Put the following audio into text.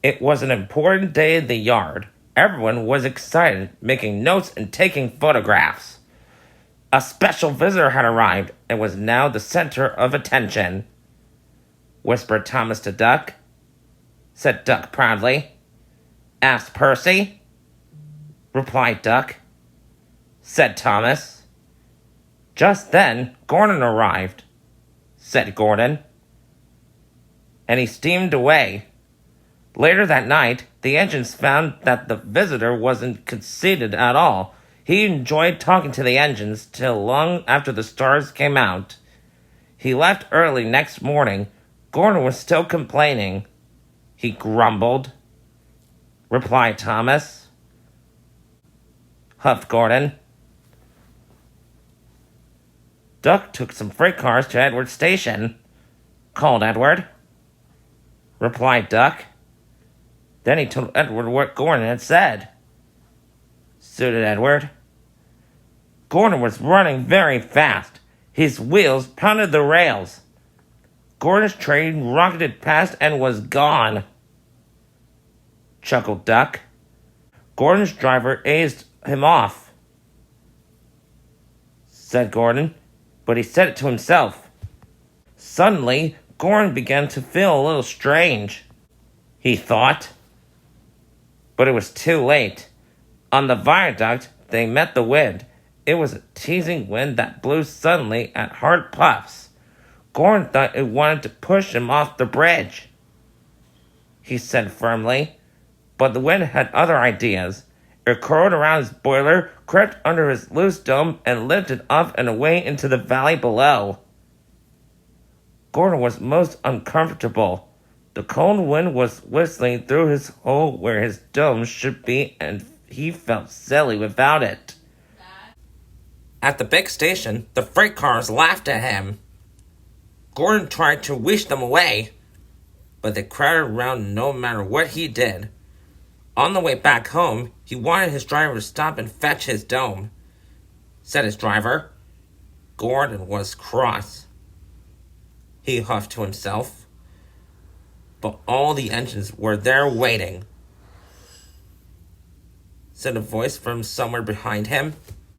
It was an important day in the yard. Everyone was excited, making notes and taking photographs. A special visitor had arrived and was now the center of attention. Whispered Thomas to Duck. Said Duck proudly. Asked Percy. Replied Duck. Said Thomas. Just then, Gordon arrived. Said Gordon. And he steamed away. Later that night, the engines found that the visitor wasn't conceited at all. He enjoyed talking to the engines till long after the stars came out. He left early next morning. Gordon was still complaining. He grumbled. Replied Thomas. Huffed Gordon. Duck took some freight cars to Edward's station. Called Edward. Replied Duck. Then he told Edward what Gordon had said. Suited Edward. Gordon was running very fast. His wheels pounded the rails. Gordon's train rocketed past and was gone. Chuckled Duck. Gordon's driver eased him off. Said Gordon, but he said it to himself. Suddenly, Gordon began to feel a little strange. He thought. But it was too late. On the viaduct, they met the wind. It was a teasing wind that blew suddenly at hard puffs. Gordon thought it wanted to push him off the bridge. He said firmly, but the wind had other ideas. It curled around his boiler, crept under his loose dome, and lifted up and away into the valley below. Gordon was most uncomfortable. The cold wind was whistling through his hole where his dome should be, and he felt silly without it. At the big station, the freight cars laughed at him. Gordon tried to wish them away, but they crowded around no matter what he did. On the way back home, he wanted his driver to stop and fetch his dome. Said his driver. Gordon was cross. He huffed to himself. But all the engines were there waiting. Said a voice from somewhere behind him.